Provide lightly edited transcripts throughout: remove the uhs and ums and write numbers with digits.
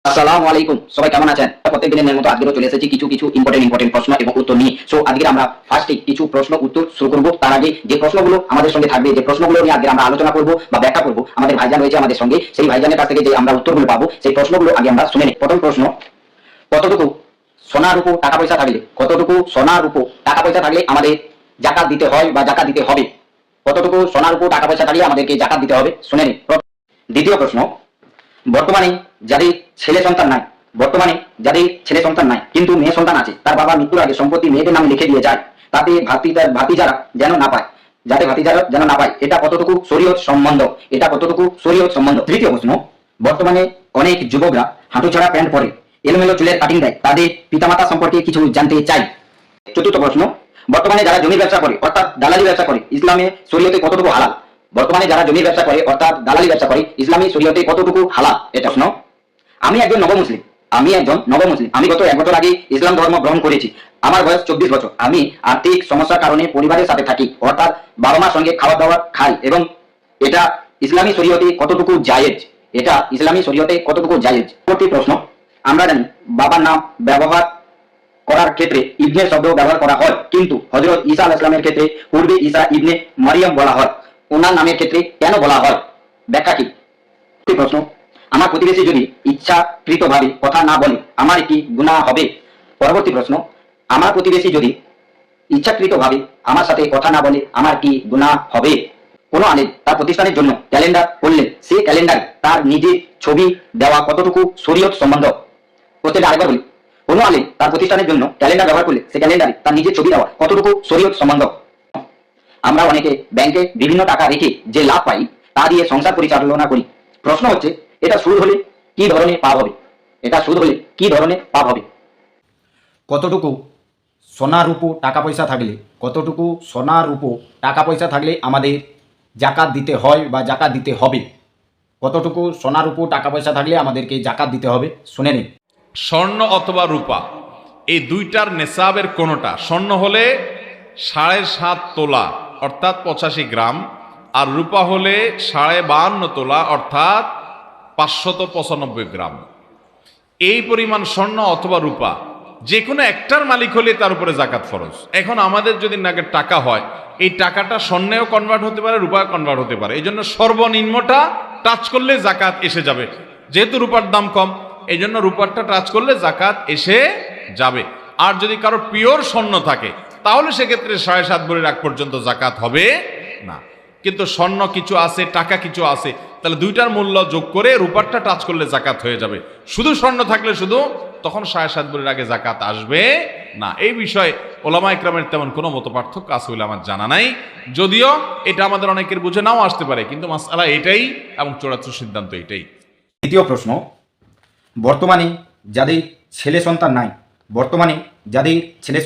আসসালামু আলাইকুম, সবাই কেমন আছেন? প্রত্যেক দিনের মতো আজকেও চলে এসেছি কিছু ইম্পর্টেন্ট প্রশ্ন এবং উত্তর নিয়ে। সো আজকে আমরা ফার্স্টে কিছু প্রশ্ন উত্তর শুরু করব। তার আগে যে প্রশ্নগুলো আমাদের সঙ্গে থাকবে, যে প্রশ্নগুলো নিয়ে আজকে আমরা আলোচনা করব বা ব্যাখ্যা করব, আমাদের ভাইজান রয়েছে আমাদের সঙ্গে, সেই ভাইজানের কাছ থেকে যে আমরা উত্তরগুলো পাবো সেই প্রশ্নগুলো আগে আমরা শুনে নিই। প্রথম প্রশ্ন, কতটুকু সোনার উপর টাকা পয়সা থাকলে আমাদের জাকাত দিতে হয় বা জাকাত দিতে হবে? কতটুকু সোনার উপর টাকা পয়সা থাকলে আমাদেরকে জাকাত দিতে হবে, শুনে নিই। দ্বিতীয় প্রশ্ন, বর্তমানে যাদের ছেলে সন্তান নাই কিন্তু মেয়ে সন্তান আছে, তার বাবা মৃত্যুর আগে সম্পত্তি মেয়েদের নামে লিখে দিয়ে যায়, তাতে ভাতিজারা যেন না পায়, এটা কতটুকু শরীয়ত সম্বন্ধ? তৃতীয় প্রশ্ন, বর্তমানে অনেক যুবকরা হাঁটুছাড়া প্যান্ট পরে এলোমেলো চুলের কাটিং দেয়, তাদের পিতামাতা সম্পর্কে কিছু জানতে চাই। চতুর্থ প্রশ্ন, বর্তমানে যারা জমি ব্যবসা করে অর্থাৎ দালালি ব্যবসা করে, ইসলামে শরীয়তে কতটুকু হালাল? ইসলামী শরীয়তে কতটুকু হালাল? এটা প্রশ্ন। আমি একজন নবমুসলিম। আমি গত 1 বছর আগে ইসলাম ধর্ম গ্রহণ করেছি। আমার বয়স 24 বছর। আমি আর্থিক সমস্যার কারণে পরিবারের সাথে থাকি, অর্থাৎ বাবা মার সঙ্গে খাওয়া দাওয়া খাই, এবং এটা ইসলামী শরীয়তে কতটুকু জায়েজ? পরবর্তী প্রশ্ন, আমরা জানি বাবার নাম ব্যবহার করার ক্ষেত্রে ইবনে শব্দ ব্যবহার করা হয়, কিন্তু হযরত ঈসা আলাইহিস সালামের ক্ষেত্রে পূর্বে ঈসা ইবনে মারিয়াম বলা হয়, ওনার নামের ক্ষেত্রে কেন বলা হয়? ব্যাখ্যা কি? প্রশ্ন, আমার প্রতিবেশী যদি ইচ্ছাকৃতভাবে কথা না বলে আমার কি গুনাহ হবে? পরবর্তী প্রশ্ন, আমার প্রতিবেশী যদি ইচ্ছাকৃতভাবে আমার সাথে কথা না বলে আমার কি গুনাহ হবে? কোনো আলেম তার প্রতিষ্ঠানের জন্য ক্যালেন্ডার করলে সেই ক্যালেন্ডারে তার নিজের ছবি দেওয়া কতটুকু শরীয়ত সম্বন্ধ? প্রশ্নটা আরেকবার বলি, কোনো আলেম তার প্রতিষ্ঠানের জন্য ক্যালেন্ডার ব্যবহার করলে সেই ক্যালেন্ডারে তার নিজের ছবি দেওয়া কতটুকু শরীয়ত সম্বন্ধ? আমরা অনেকে ব্যাংকে বিভিন্ন টাকা রেখে যে লাভ পাই তা দিয়ে সংসার পরিচালনা করি। প্রশ্ন হচ্ছে, এটা সুদ হলে কি ধরনের পাপ হবে? কতটুকু সোনার উপর টাকা পয়সা থাকলে আমাদের জাকাত দিতে হয় বা জাকাত দিতে হবে? কতটুকু সোনার উপর টাকা পয়সা থাকলে আমাদেরকে জাকাত দিতে হবে, শুনে নিন। স্বর্ণ অথবা রূপা, এই দুইটার নেশাবের কোনোটা, স্বর্ণ হলে 7.5 তোলা অর্থাৎ 85 গ্রাম, আর রূপা হলে 52.5 তোলা অর্থাৎ 595 গ্রাম। এই পরিমাণ স্বর্ণ অথবা রূপা যে কোনো একটার মালিক হলে তার উপরে জাকাত ফরজ। এখন আমাদের যদি নাকি টাকা হয়, এই টাকাটা স্বর্ণেও কনভার্ট হতে পারে, রূপায় কনভার্ট হতে পারে, এই জন্য সর্বনিম্নটা টাচ করলে জাকাত এসে যাবে। যেহেতু রূপার দাম কম, এই জন্য রূপারটা টাচ করলে জাকাত এসে যাবে। আর যদি কারো পিওর স্বর্ণ থাকে তাহলে সেক্ষেত্রে 7.5 ভরি রাখ পর্যন্ত জাকাত হবে না। কিন্তু স্বর্ণ কিছু আছে, টাকা কিছু আছে, তাহলে দুইটার মূল্য যোগ করে রূপারটা টাচ করলে জাকাত হয়ে যাবে। শুধু স্বর্ণ থাকলে তখন 7.5 ভরির আগে জাকাত আসবে না। এই বিষয়ে ওলামা ইকরামের তেমন কোনো মত পার্থক্য আছে বলে আমার জানা নাই, যদিও এটা আমাদের অনেকের বুঝে নাও আসতে পারে, কিন্তু মাসআলা এটাই এবং চূড়ান্ত সিদ্ধান্ত এটাই। তৃতীয় প্রশ্ন, বর্তমানে যাদের ছেলে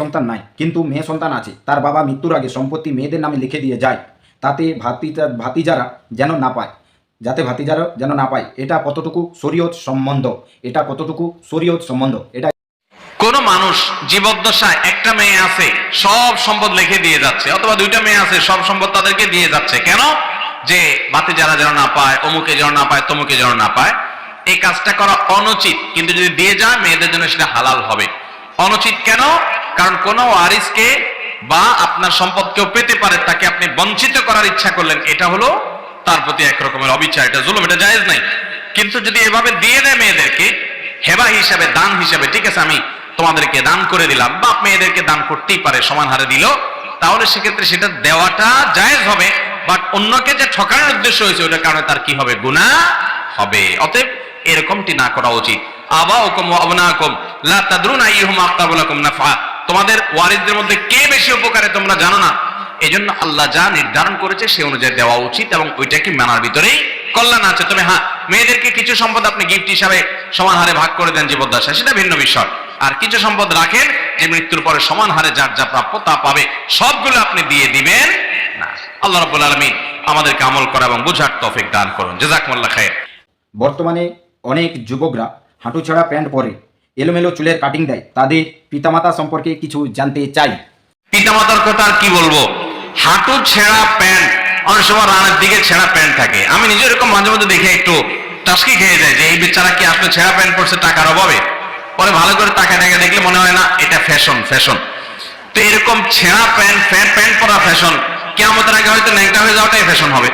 সন্তান নাই কিন্তু মেয়ে সন্তান আছে, তার বাবা মৃত্যুর আগে সম্পত্তি মেয়েদের নামে লিখে দিয়ে যায়, তাতে ভাতিজারা যেন না পায়, এটা কতটুকু শরীয়ত সম্বন্ধ? এটা কোন মানুষ জীবদ্দশায় একটা মেয়ে আছে সব সম্পদ লিখে দিয়ে যাচ্ছে, অথবা দুইটা মেয়ে আছে সব সম্পদ তাদেরকে দিয়ে যাচ্ছে, কেন? যে ভাতিজারা যেন না পায়, অমুকে যেন না পায়, তমুকে যেন না পায়। এই কাজটা করা অনুচিত, কিন্তু যদি দিয়ে যায় মেয়েদের জন্য সেটা হালাল হবে। অনুচিত কেন? কারণ কোন ওয়ারিসকে বা আপনার সম্পদ কেউ পেতে পারে, তাকে আপনি বঞ্চিত করার ইচ্ছা করলেন, এটা হলো তার প্রতি এক রকমের অবিচার, এটা জুলুম, এটা জায়েজ নাই। কিন্তু যদি এভাবে দিয়ে দেয় মেয়েদেরকে হেবা হিসাবে, দান হিসাবে, ঠিক আছে আমি তোমাদেরকে দান করে দিলাম, বাপ মেয়েদেরকে দান করতেই পারে, সমান হারে দিল, তাহলে সেক্ষেত্রে সেটা দেওয়াটা জায়েজ হবে। বাট অন্যকে যে ঠকানোর উদ্দেশ্য হয়েছে ওটার কারণে তার কি হবে? গুনাহ হবে। অতএব এরকমটি না করা উচিত। আবাউকুম ওয়া আবনাকুম লা তাদরুনা আইয়ুহুম আকরাবু লাকুম নাফআ, তোমাদের ওয়ারিসদের মধ্যে কে বেশি উপকারে তোমরা জানো না। এজন্য আল্লাহ যা নির্ধারণ করেছে সে অনুযায়ী দেওয়া উচিত, এবং ওইটাকে মানার ভিতরেই কল্যাণ আছে। তবে হ্যাঁ, মেয়েদেরকে কিছু সম্পদ আপনি গিফট হিসাবে সমান হারে ভাগ করে দেন জীবদ্দশায়, সেটা ভিন্ন বিষয়। আর কিছু সম্পদ রাখেন যে মৃত্যুর পরে সমান হারে যার যা প্রাপ্য তা পাবে, সবগুলো আপনি দিয়ে দিবেন না। আল্লাহ রাব্বুল আলামিন আমাদেরকে আমল করা এবং বুঝার তৌফিক দান করুন। জাযাকুমুল্লাহ খায়র। বর্তমানে অনেক যুবকরা হাঁটুছাড়া প্যান্ট পরে এলোমেলো চুলের কাটিং দেয়, তাদের পিতামাতা সম্পর্কে কিছু জানতে চাই। পিতামাতার কথা আর কি বলবো, হাঁটু ছেঁড়া প্যান্ট, অনেক সময় রানের দিকে ছেঁড়া প্যান্ট থাকে। আমি নিজে এরকম মাঝে মধ্যে দেখে একটু টাসকি খেয়ে যায় যে এই বেচারা কি আসলে ছেঁড়া প্যান্ট পরছে টাকার অভাবে। পরে ভালো করে তাকায় দেখলে মনে হয় না এটা ফ্যাশন। তো এরকম ছেঁড়া প্যান্ট পরা ফ্যাশন, কিয়ামতের আগে হয়তো ন্যাংটা হয়ে যাওয়াটাই ফ্যাশন হবে।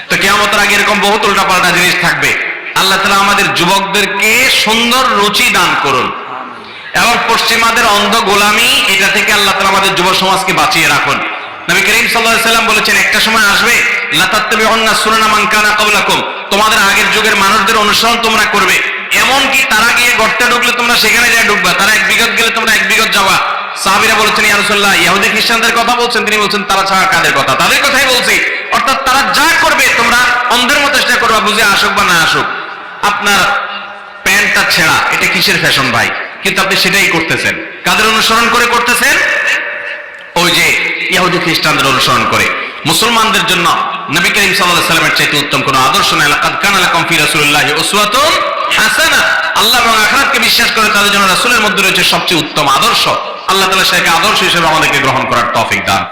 তো কিয়ামতের আগে এরকম বহুত উল্টাপাল্টা জিনিস থাকবে। আল্লাহ তাআলা আমাদের যুবকদেরকে সুন্দর রুচি দান করুন এবং পশ্চিমাদের অন্ধ গোলামি এটা থেকে আল্লাহ তাআলা আমাদের যুব সমাজকে বাঁচিয়ে রাখুন। নবী করিম সাল্লাল্লাহু আলাইহি সাল্লাম বলেছেন, একটা সময় আসবে লা তাত্তাবিউন্না সুনানা মান কানা ক্বাবলাকুম, তোমাদের আগের যুগের মানুষদের অনুসরণ তোমরা করবে। এমন কি তারা গিয়ে গর্তে ঢুকলে তোমরা সেখানে যায় ঢুকবা, তারা 1 বিঘত গেলে তোমরা 1 বিঘত যাবা। সাহাবীরা বলেছেন, ইয়া রাসূলুল্লাহ, ইহুদি খ্রিস্টানদের কথা বলছেন? তিনি বলছেন, তারা ছাড়া কাদের কথা? তাদের কথাই বলছি। অর্থাৎ তারা যা করবে তোমরা অন্ধের মতো চেষ্টা করবা, বুঝে আসুক বা না আসুক। আপনার প্যান্টটা ছেঁড়া, এটা কিসের ফ্যাশন ভাই? কিন্তু আপনি সেটাই করতেছেন। কাদের অনুসরণ করে করতেছেন? ওই যে ইহুদি খ্রিস্টানদের অনুসরণ করে। মুসলমানদের জন্য নবী করিম সাল্লাল্লাহু আলাইহি সাল্লামের চাইতে উত্তম কোন আদর্শ নাই। লাকাদ কানা লাকুম ফি রাসূলিল্লাহি উসওয়াতুন হাসানাহ। আল্লাহ এবং আখিরাতকে বিশ্বাস করে তাদের জন্য রাসূলের মধ্যে রয়েছে সবচেয়ে উত্তম আদর্শ। আল্লাহ তাআলা সেটাকে আদর্শ হিসেবে আমাদেরকে গ্রহণ করার তৌফিক দান।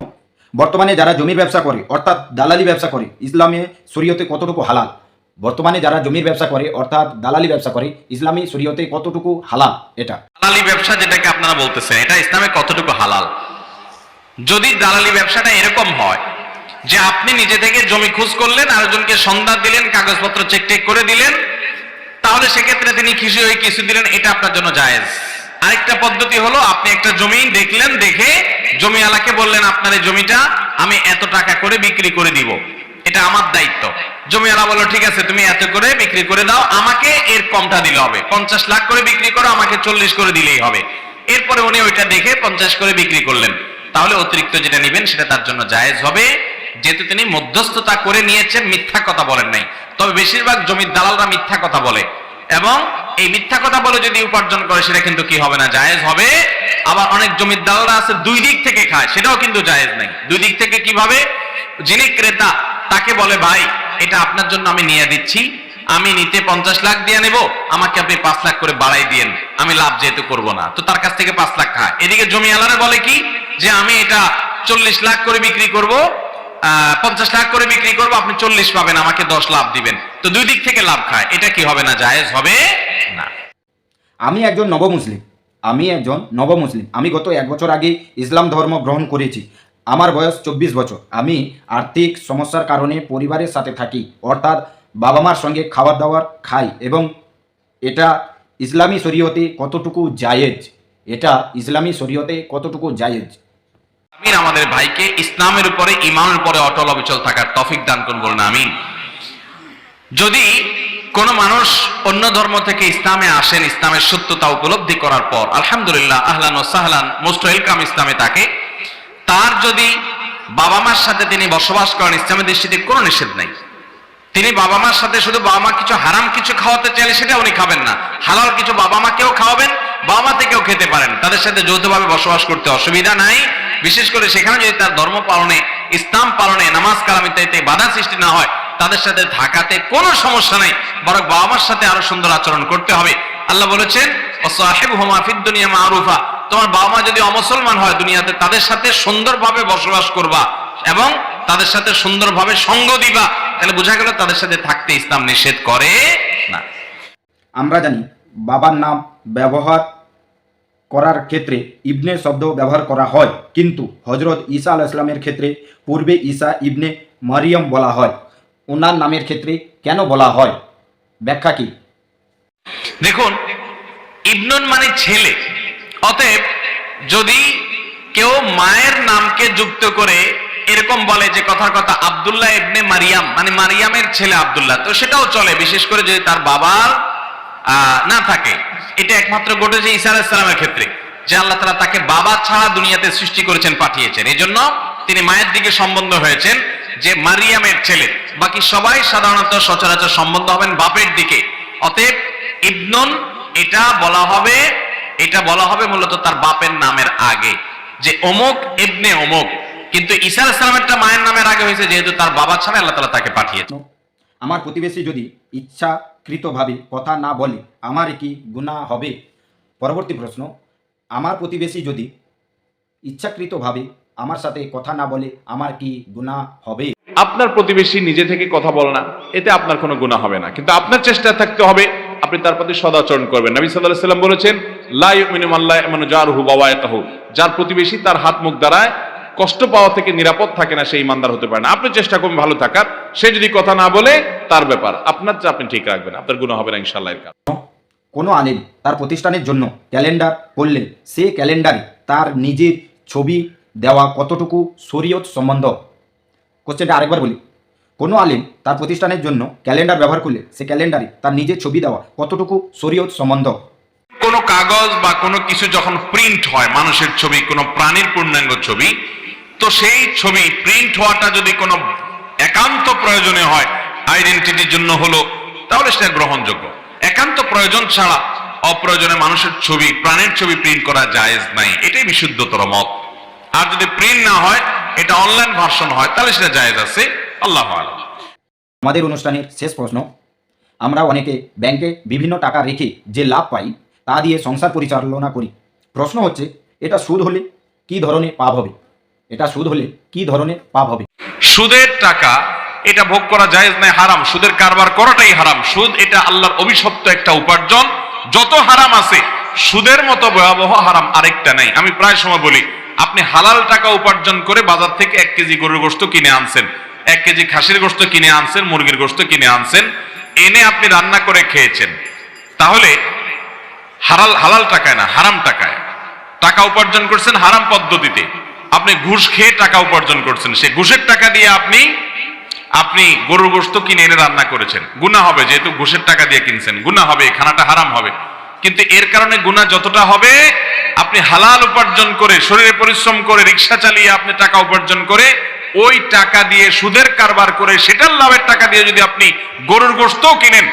বর্তমানে যারা জমির ব্যবসা করে অর্থাৎ দালালি ব্যবসা করে, ইসলামে শরীয়তে কতটুকু হালাল? বর্তমানে যারা জমির ব্যবসা করে অর্থাৎ দালালি ব্যবসা করে, ইসলামী শরীয়তে কতটুকু হালাল এটা? দালালি ব্যবসা যেটাকে আপনারা বলতেছেন, এটা ইসলামে কতটুকু হালাল? যদি দালালি ব্যবসাটা এরকম হয় যে আপনি নিজে থেকে জমি খোঁজ করলেন, আরেকজনকে সন্ধান দিলেন, কাগজপত্র চেক করে দিলেন, তাহলে সেক্ষেত্রে তিনি খুশি হয়ে কিছু দিলেন, এটা আপনার জন্য জায়েজ। আরেকটা পদ্ধতি হলো, আপনি একটা জমি দেখলেন, দেখে জমিওয়ালাকে বললেন, আপনার এই জমিটা আমি এত টাকা করে বিক্রি করে দিব, এটা আমার দায়িত্ব। জমিওয়ালা বলল, ঠিক আছে, তুমি এত করে বিক্রি করে দাও, আমাকে এর কমটা দিলে হবে। 50 লাখ করে বিক্রি করো, আমাকে 40 করে দিলেই হবে। এরপরে উনি ওইটা দেখে 50 করে বিক্রি করলেন, তাহলে অতিরিক্ত যেটা নেবেন সেটা তার জন্য জায়েজ হবে, যেহেতু তিনি মধ্যস্থতা করে নিয়েছেন, মিথ্যা কথা বলেন নাই। তবে বেশিরভাগ জমির দালালরা মিথ্যা কথা বলে, এবং এই মিথ্যা কথা বলে যদি উপার্জন করে সেটা কিন্তু কি হবে না, জায়েজ হবে। আবার অনেক জমির দালালরা আছে দুই দিক থেকে খায়, সেটাও কিন্তু জায়েজ নাই। দুই দিক থেকে কিভাবে? যিনি ক্রেতা তাকে বলে, ভাই এটা আপনার জন্য আমি নিয়ে দিচ্ছি, আমি নিতে 50 লাখ দিয়ে নেব, আমাকে আপনি 5 লাখ করে বাড়াই দিয়েন, আমি লাভ যেহেতু করবো না, তো তার কাছ থেকে 5 লাখ খায়। এদিকে জমিওয়ালারা বলে কি, যে আমি এটা 40 লাখ করে বিক্রি করব, 50 লাখ করে বিক্রি করবো, আপনি 40 পাবেন, আমাকে 10 লাভ দিবেন। তো দুই দিক থেকে লাভ খায়, এটা কি হবে না, জায়েজ হবে না। আমি একজন নবমুসলিম। আমি গত 1 বছর আগে ইসলাম ধর্ম গ্রহণ করেছি। আমার বয়স 24 বছর। আমি আর্থিক সমস্যার কারণে পরিবারের সাথে থাকি, অর্থাৎ বাবা মার সঙ্গে খাবার দাবার খাই, এবং এটা ইসলামী শরীয়তে কতটুকু জায়েজ? এটা ইসলামী শরীয়তে কতটুকু জায়েজ? আমিন। আমাদের ভাইকে ইসলামের উপরে, ঈমানের উপরে অটল অবিচল থাকার তৌফিক দান করুন, বলুন আমিন। যদি কোন মানুষ অন্য ধর্ম থেকে ইসলামে আসেন, ইসলামের সত্যতা উপলব্ধি করার পর, আলহামদুলিল্লাহ, আহলান ওয়া সাহলান, মোস্ট ওয়েলকাম ইসলামে তাকে। তার যদি বাবা মার সাথে তিনি বসবাস করেন, ইসলামের দৃষ্টিতে কোনো নিষেধ নাই। তিনি বাবা মার সাথে শুধু বাবা মা কিছু হারাম কিছু খাওয়াতে চাইলে সেটা উনি খাবেন না, হালাল কিছু বাবা মাকেও খাওয়াবেন, বাবা মা থেকেও খেতে পারেন, তাদের সাথে যৌথভাবে বসবাস করতে অসুবিধা নাই। বিশেষ করে সেখানে যদি তার ধর্ম পালনে, ইসলাম পালনে, নামাজ কালাম ইত্যাদিতে বাধা সৃষ্টি না হয়, তাদের সাথে থাকাতে কোনো সমস্যা নেই, বরং বাবা মার সাথে আরো সুন্দর আচরণ করতে হবে। আল্লাহ বলেছেন, ওয়াসাহিবহুমা ফিদ দুনিয়া মারুফা, তোমার বাবা মা যদি অমুসলমান হয় দুনিয়াতে, তাদের সাথে সুন্দরভাবে বসবাস করবা এবং তাদের সাথে সুন্দরভাবে সঙ্গ দিবা, তাহলে বোঝা গেল তাদের সাথে থাকতে ইসলাম নিষেধ করে না। আমরা জানি বাবার নাম ব্যবহার করার ক্ষেত্রে ইবনে শব্দ ব্যবহার করা হয়, কিন্তু হজরত ঈসা আলাইহিস সালামের ক্ষেত্রে পূর্বে ঈসা ইবনে মারিয়াম বলা হয়। ওনার নামের ক্ষেত্রে কেন বলা হয়, ব্যাখ্যা কি? দেখুন, ইবনুন মানে ছেলে, অতএব যদি কেউ মায়ের নামকে যুক্ত করে এরকম বলে যে কথার কথা আব্দুল্লাহ ইবনে মারিয়াম, মানে মারিয়ামের ছেলে আব্দুল্লাহ, তো সেটাও চলে, বিশেষ করে যদি তার বাবার না থাকে। এটা একমাত্র ঘটেছে ঈসা আলাইহিস সালামের ক্ষেত্রে, যে আল্লাহ তাআলা তাকে বাবা ছাড়া দুনিয়াতে সৃষ্টি করেছেন, পাঠিয়েছেন, এই জন্য তিনি মায়ের দিকে সম্বন্ধ হয়েছেন যে মারিয়ামের ছেলে। বাকি সবাই সাধারণত সচরাচর সম্বন্ধ হবেন বাপের দিকে। অতএব ইবনুন এটা বলা হবে মূলত তার বাপের নামের আগে, যে অমুক ইবনে অমুক। কিন্তু ঈসা আলাইহিস সালামেরটা মায়ের নামের আগে হয়েছে, যেহেতু তার বাবা ছাড়া আল্লাহ তাআলা তাকে পাঠিয়েছেন। আমার প্রতিবেশী যদি ইচ্ছাকৃতভাবে কথা না বলে আমার কি গুনাহ হবে? পরবর্তী প্রশ্ন, আমার প্রতিবেশী যদি ইচ্ছাকৃতভাবে আমার সাথে কথা না বলে আমার কি গুনাহ হবে? আপনার প্রতিবেশী নিজে থেকে কথা বলে না, এতে আপনার কোনো গুনাহ হবে না, কিন্তু আপনার চেষ্টা থাকতে হবে আপনি তার প্রতি সদাচরণ করবেন। নবী সাল্লাল্লাহু আলাইহি ওয়াসাল্লাম বলেছেন, লা ইউমিনু মান লা ইয়ামানু জারুহু বাওয়াইকাহু, যার প্রতিবেশী তার হাত মুখ দ্বারায় কষ্ট পাওয়া থেকে নিরাপদ থাকে না, সেই ইমানদার হতে পারে না। আপনি চেষ্টা করুন ভালো থাকার, সে যদি কথা না বলে তার ব্যাপার, আপনার আপনি ঠিক রাখবেন, আপনার গুনাহ হবে না ইনশাআল্লাহ। এর কারণে কোনো আলেম তার প্রতিষ্ঠানের জন্য ক্যালেন্ডার করলে সে ক্যালেন্ডারে তার নিজের ছবি দেওয়া কতটুকু শরীয়ত সম্বন্ধ? কোশ্চেনটা আরেকবার বলি, কোনো আলেম তার প্রতিষ্ঠানের জন্য ক্যালেন্ডার ব্যবহার করলে সে ক্যালেন্ডারে তার নিজের ছবি দেওয়া কতটুকু শরীয়ত সম্বন্ধ? কোনো কাগজ বা কোনো কিছু যখন প্রিন্ট হয়, মানুষের ছবি, কোনো প্রাণীর পূর্ণাঙ্গ ছবি, তো সেই ছবি প্রিন্ট হওয়াটা যদি কোনো একান্ত প্রয়োজনে হয়, আইডেন্টিটির জন্য হলো, তাহলে সেটা গ্রহণযোগ্য। একান্ত প্রয়োজন ছাড়া অপ্রয়োজনে মানুষের ছবি, প্রাণের ছবি প্রিন্ট করা জায়েজ নাই, এটাই বিশুদ্ধতর মত। আর যদি প্রিন্ট না হয়, এটা অনলাইন ভার্সন হয়, তাহলে সেটা জায়েজ আছে। আল্লাহু আ'লাম। আমাদের অনুষ্ঠানের শেষ প্রশ্ন, আমরা অনেকে ব্যাংকে বিভিন্ন টাকা রেখে যে লাভ পাই তা দিয়ে সংসার পরিচালনা করি। প্রশ্ন হচ্ছে, এটা সুদ হলে কি ধরনের পাপ হবে? এটা সুদ হলে কি ধরনের পাপ হবে? সুদের টাকা এটা ভোগ করা জায়েজ নাই, হারাম। সুদের কারবার করাটাই হারাম। সুদ এটা আল্লাহর অভিশপ্ত একটা উপার্জন। যত হারাম আছে, সুদের মতো ভয়াবহ হারাম আরেকটা নাই। আমি প্রায় সময় বলি, আপনি হালাল টাকা উপার্জন করে বাজার থেকে 1 কেজি গরুর গোশত কিনে আনছেন, 1 কেজি খাসির গোশত কিনে আনছেন, মুরগির গোশত কিনে আনছেন, এনে আপনি রান্না করে খেয়েছেন, তাহলে হালাল টাকায় না, হারাম টাকায় টাকা উপার্জন করছেন, হারাম পদ্ধতিতে। আপনি ঘুষ খেয়ে টাকা উপার্জন করছেন, সে ঘুষের টাকা দিয়ে আপনি গরুর গোশত কিনে এনে রান্না করেছেন, গুনাহ হবে, যেহেতু ঘুষের টাকা দিয়ে কিনছেন, গুনাহ হবে, খানাটা হারাম হবে। কিন্তু এর কারণে গুনাহ যতটা হবে, আপনি হালাল উপার্জন করে, শরীরে পরিশ্রম করে, রিকশা চালিয়ে আপনি টাকা উপার্জন করে, ওই টাকা দিয়ে সুদের কারবার করে সেটার লাভের টাকা দিয়ে যদি আপনি গরুর গোশতও কিনেন,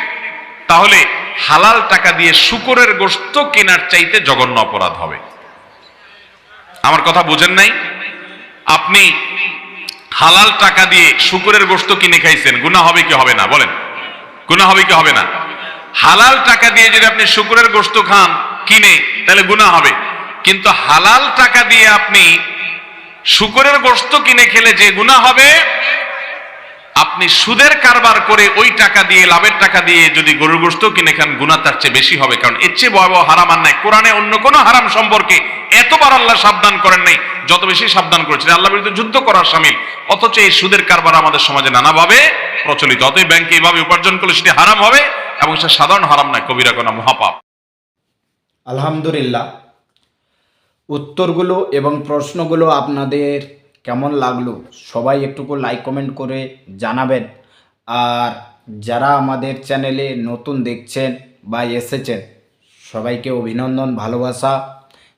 তাহলে হালাল টাকা দিয়ে শূকরের গোশত কেনার চাইতে জঘন্য অপরাধ হবে। আমার কথা বুঝেন নাই? আপনি হালাল টাকা দিয়ে শূকরের গোশত কিনে খাইছেন, গুনাহ হবে কি হবে না? বলেন, গুনাহ হবে কি হবে না? হালাল টাকা দিয়ে যদি আপনি শূকরের গোশত খান কিনে, তাহলে গুনাহ হবে। কিন্তু হালাল টাকা দিয়ে আপনি শূকরের গোশত কিনে খেলে যে গুনাহ হবে, আপনি সুদের কারবার করে ওই টাকা দিয়ে, লাভের টাকা দিয়ে যদি গরুর গোশত কিনে খান, গুনাহ তার চেয়ে বেশি হবে। কারণ এর চেয়ে ভয়াবহ হারাম আর নাই। কোরআনে অন্য কোনো হারাম সম্পর্কে এতবার আল্লাহ সাবধান করেন নাই যত বেশি সাবধান করেছেন আল্লাহ বিরুদ্ধে যুদ্ধ করার শামিল। অথচ এই সুদের কারবার আমাদের সমাজে নানাভাবে প্রচলিত। অতএব ব্যাংকে এইভাবে উপার্জন করলে সেটি হারাম হবে, এবং সে সাধারণ হারাম নয়, কবিরা গুনাহ, মহাপাপ। আলহামদুলিল্লাহ, উত্তরগুলো এবং প্রশ্নগুলো আপনাদের কেমন লাগলো সবাই একটুকু লাইক কমেন্ট করে জানাবেন। আর যারা আমাদের চ্যানেলে নতুন দেখছেন বা এসেছেন, সবাইকে অভিনন্দন, ভালোবাসা।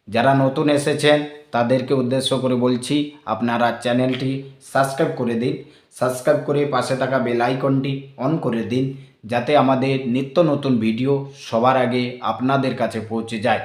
যারা নতুন এসেছেন তাদেরকে উদ্দেশ্য করে বলছি, আপনারা চ্যানেলটি সাবস্ক্রাইব করে দিন। সাবস্ক্রাইব করে পাশে থাকা বেল আইকনটি অন করে দিন, যাতে আমাদের নিত্য নতুন ভিডিও সবার আগে আপনাদের কাছে পৌঁছে যায়।